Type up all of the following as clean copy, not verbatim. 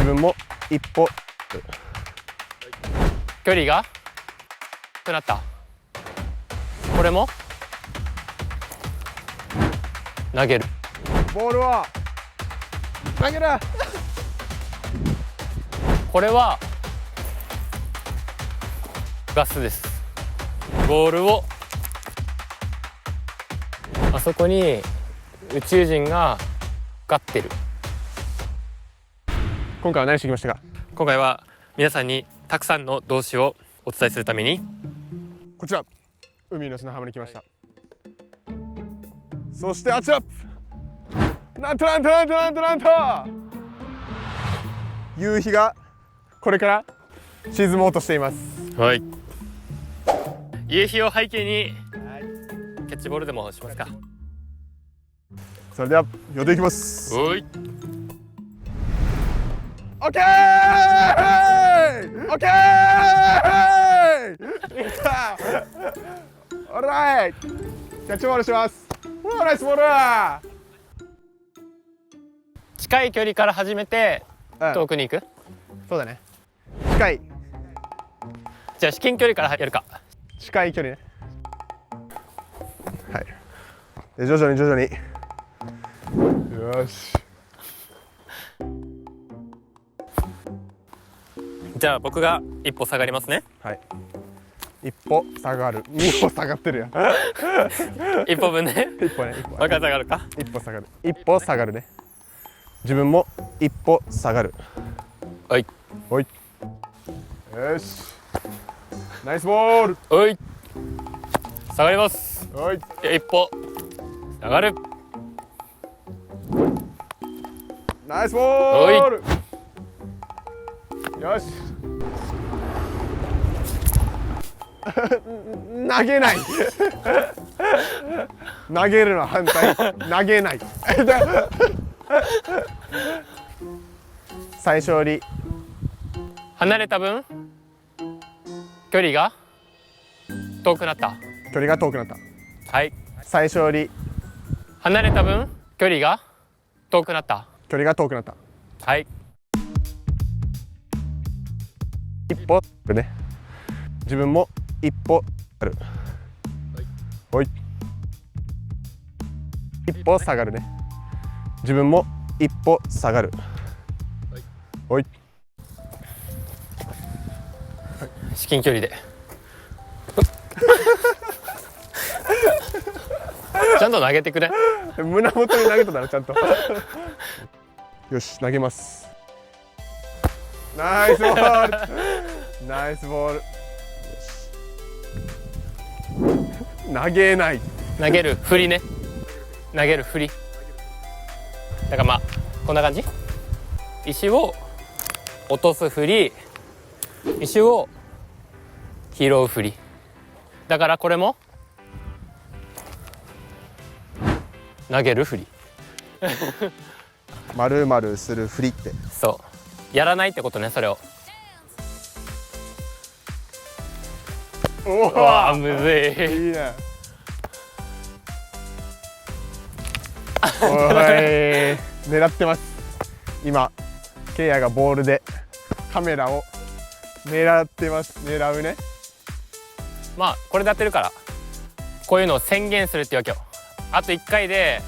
自分も一歩距離がとなった。これも投げる。ボールを投げる。これはガスです。ボールをあそこに宇宙人がかかってる。今回は何してきましたか？今回は皆さんにたくさんの動詞をお伝えするためにこちら海の砂浜に来ました。そしてあちらなんと夕日がこれから沈もうとしています。はい、夕日を背景にキャッチボールでもしますか。それでは予定いきます。おい、オッケーオッケーオーライキャッチボールします。ナイスボール。近い距離から始めて遠くに行く。そうだね。近いじゃあ至近距離からやるか。近い距離ね。はい。で徐々によし。じゃあ僕が一歩下がりますね。はい。一歩下がる。二歩下がってるやん。一歩分ね。一歩ね。一歩。分か下がるか。一歩下がる。一歩下がるね。自分も一歩下がる。はい。おい。よし。ナイスボール。おい。下がります。おい。一歩下がる。ナイスボール。よし。投げない。投げるの反対。投げない。最初より離れた分距離が遠くなった。距離が遠くなった。はい。最初より離れた分距離が遠くなった。距離が遠くなった。はい。一歩ね。自分も一歩ある。おい。一歩下がるね。自分も一歩下がる。おい。至近距離でちゃんと投げてくれ。胸元に投げただろちゃんと。よし投げます。ナイスボール。ナイスボール。よし投げない。投げる振りね。投げる振りだからまあこんな感じ。石を落とす振り、石を拾う振りだからこれも投げる振り。丸々する振りって。そうやらないってことね。それをおうわーむずい。いいね。おい狙ってます。今ケイヤがボールでカメラを狙ってます。狙うね。まあこれでやってるからこういうのを宣言するってわけよ。あと1回で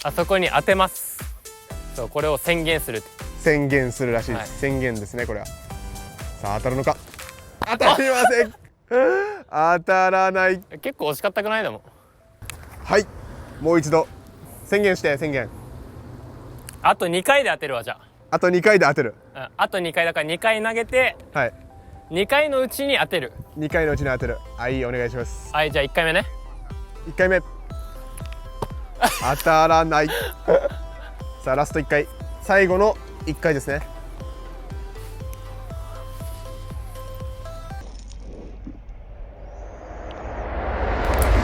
あそこに当てます。そうこれを宣言する。宣言するらしいです。はい、宣言ですねこれは。さあ当たるのか。当たりません。当たらない。結構惜しかったくない？でもはい、もう一度宣言して。宣言。あと2回で当てるわ。じゃあと2回で当てる。あ、あと2回だから2回投げてはい、2回のうちに当てる。2回のうちに当てる。はい、お願いします。はい、じゃあ1回目ね。1回目当たらない。さあラスト1回、最後の1回ですね。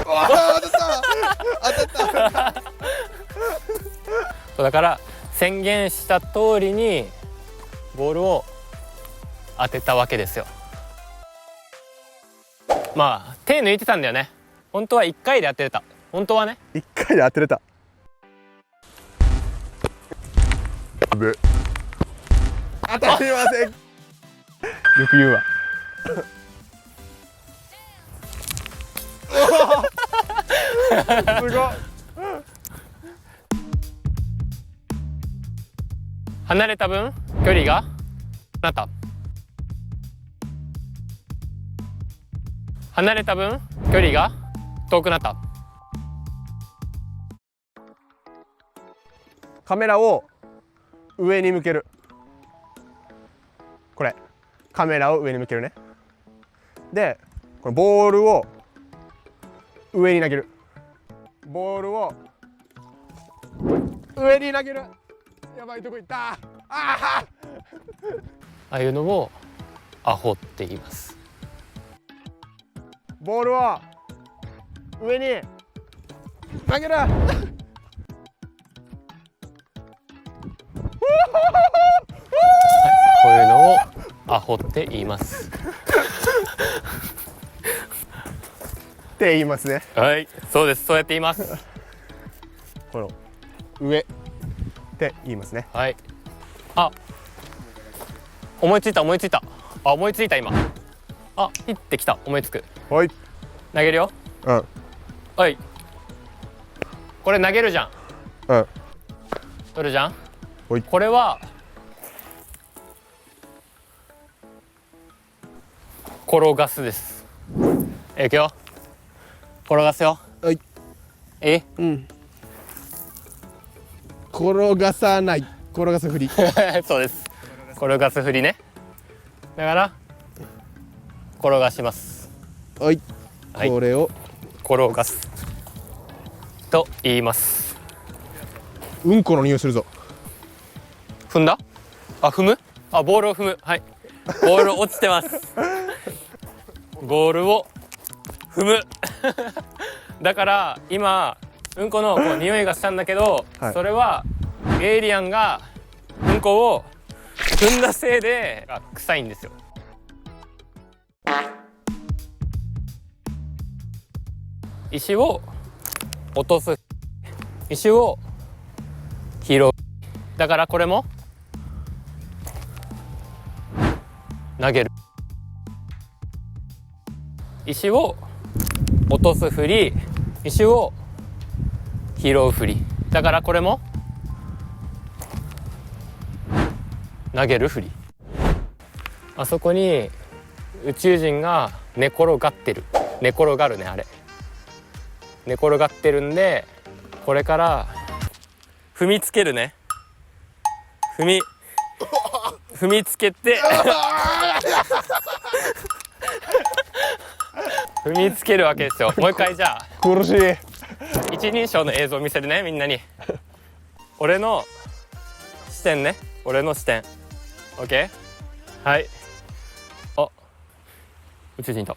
わあ当たった。そうだから宣言した通りにボールを当てたわけですよ。まあ手抜いてたんだよね。本当は1回で当てれた。本当はね。1回で当てれた。ぶ当たりません。よく言うわ。すごい。離れた分距離がなった。離れた分距離が遠くなった。カメラを上に向ける。これカメラを上に向けるね。でこのボールを上に投げる。ボールを上に投げる。やばいとこ行った。ああいうのをアホって言います。ボールを上に投げる。こういうのをアホって言います。って言いますね。はい、そうです。そうやって言います。この上って言いますね。はい。あ、思いついた思いついた。あ、思いついた今。あ、ヒッてきた。思いつく。はい。投げるよ。うん。はい。これ投げるじゃん。うん。取るじゃん。はい。これは転がすです。いくよ。転がすよ。はい。うん。転がさない。転がす振り。そうです。転がす振りね。だから転がします。はい。はい、これを転がすと言います。うんこの匂いするぞ。踏んだ？あ、踏む？あ、ボールを踏む。はい。ボール落ちてます。ボールを踏む。だから今うんこのこう匂いがしたんだけど、はい、それはエイリアンがうんこを踏んだせいで臭いんですよ。石を落とす、石を拾う。だからこれも投げる。石を落とす振り、石を拾う振り。だからこれも投げる振り。あそこに宇宙人が寝転がってる。寝転がるね、あれ。寝転がってるんで、これから踏みつけるね。踏みつけて踏みつけるわけですよ。もう一回じゃあ苦しい。一人称の映像を見せるね、みんなに。俺の視点ね、俺の視点。 OK。 はい。あ、宇宙人いた。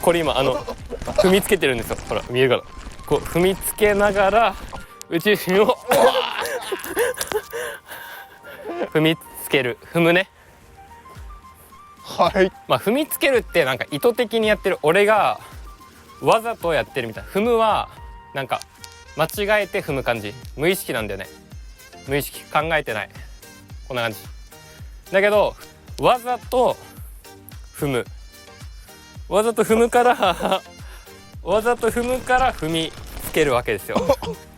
これ今踏みつけてるんですよ。ほら見えるかな。こう踏みつけながら宇宙人を踏みつける。踏むね。はい。まあ踏みつけるってなんか意図的にやってる。俺がわざとやってるみたい。踏むはなんか間違えて踏む感じ。無意識なんだよね。無意識、考えてない。こんな感じだけど、わざと踏む。わざと踏むからわざと踏むから踏みつけるわけですよ。わ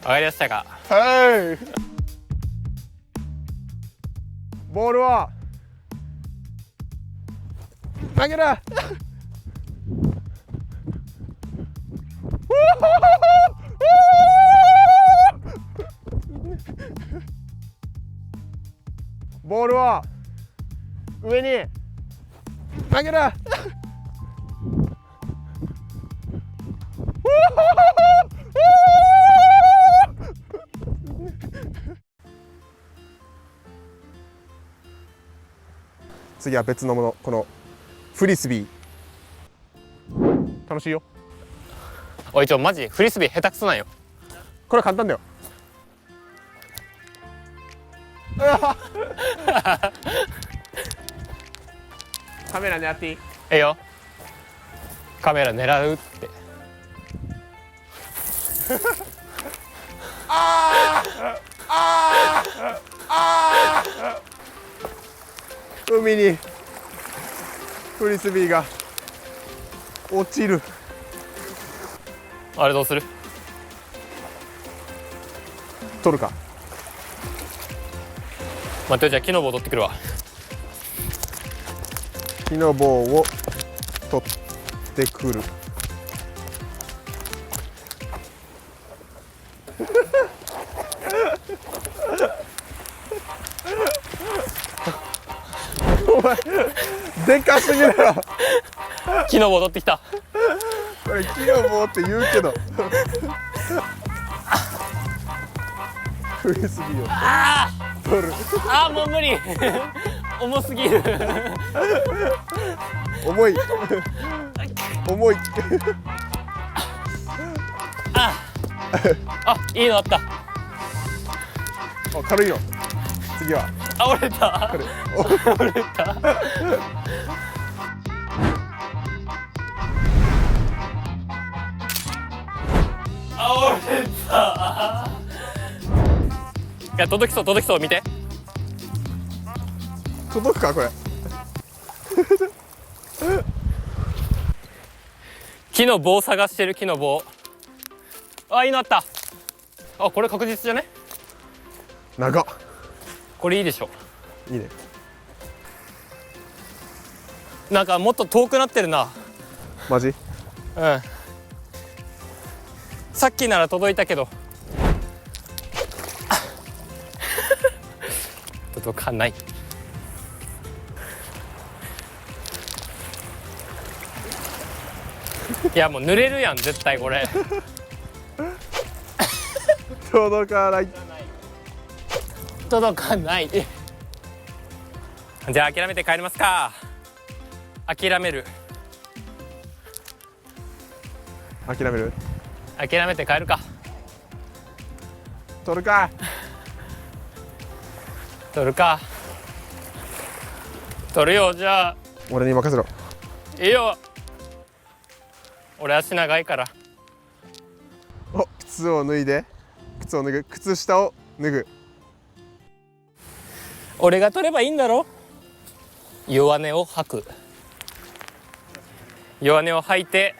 かりましたか？はい。ボールは投げる。ボールは上に投げる。次は別のもの。このフリスビー楽しいよ。おい、マジフリスビー下手くそなんよ。これ簡単だよ。カメラ狙っていい？ええよ。カメラ狙うって。海にフリスビーが落ちる。あれどうする？取るか。待ってよ、じゃあ木の棒取ってくるわ。木の棒を取ってくる。お前でかすぎるよ。木の棒取ってきた。これ木の棒って言うけどフリスビーを取る。あーもう無理重すぎる重い重いあ、いいのあった。軽いの。次はあ、折れた。軽い。折れた。あ、折れた。いや、届きそう届きそう、見て。届くかこれ。木の棒探してる、木の棒。あ、いいのあった。あ、これ確実じゃね？長っ。これいいでしょ。いいね。なんかもっと遠くなってるな。マジ？うん。さっきなら届いたけど届かない。いやもう濡れるやん絶対これ届かない。届かない。じゃあ諦めて帰りますか。諦める。諦める？諦めて帰るか。取るか。取るか。取るよ。じゃあ俺に任せろ。いいよ。俺足長いから。お、靴を脱いで。靴を脱ぐ。靴下を脱ぐ。俺が取ればいいんだろ。弱音を吐く。弱音を吐いて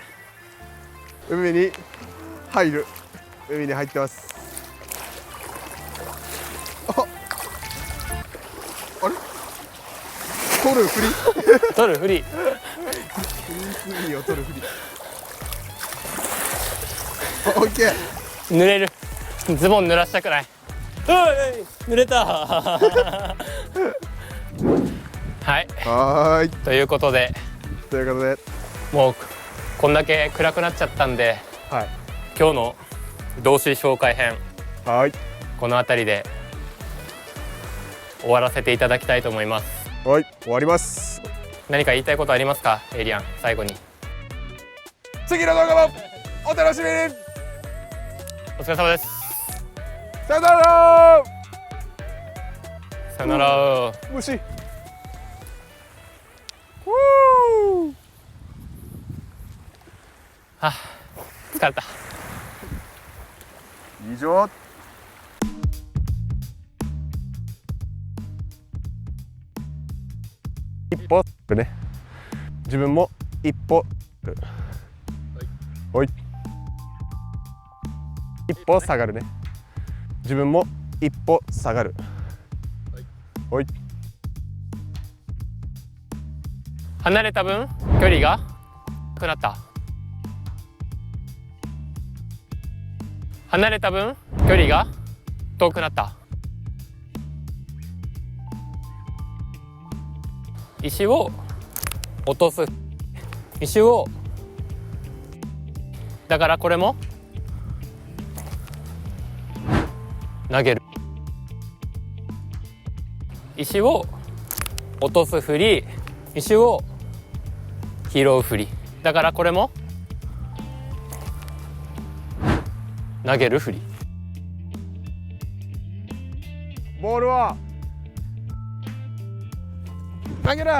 海に入る。海に入ってます。あれ？取るふり？取るふり。フリースビーを取るふり。オッケー。濡れる。ズボン濡らしたくない。濡れたはい、はーい。ということでもうこんだけ暗くなっちゃったんで、はい。今日の動詞紹介編はい。この辺りで終わらせていただきたいと思います。はい。終わります。何か言いたいことありますか、エイリアン。最後に次の動画もお楽しみに。お疲れ様です。さよなら。さよなら。虫。はあ、疲れた。以上。一歩ね。自分も一歩。はい。一歩下がるね。自分も一歩下がる。はい。離れた分距離が遠くなった。離れた分距離が遠くなった。石を落とす。石をだからこれも投げる。石を落とすふり、石を拾うふり。だからこれも投げるふり。ボールを投げる。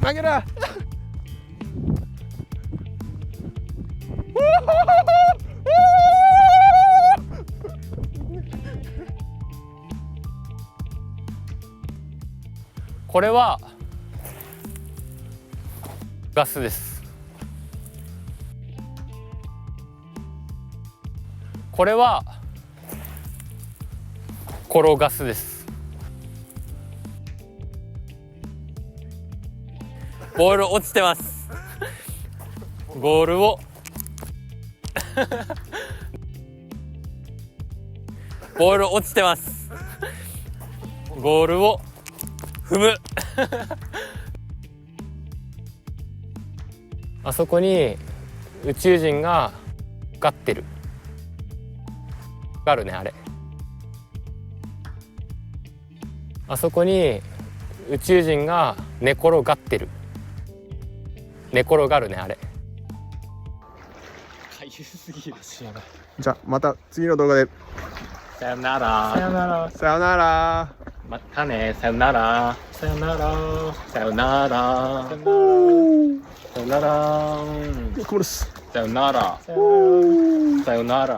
投げろ。これはガスです。これは転がすです。ボール落ちてます。ボールをボール落ちてます。ボールを踏むあそこに宇宙人が受かってる。あるねあれ。あそこに宇宙人が寝転がってる。寝転がるねあれ。かゆすぎるしやばい。じゃあまた次の動画で。さよなら。さよなら。さよなら。またね。さよなら。さよなら。さよなら。さよなら。これです。さよなら。さよなら。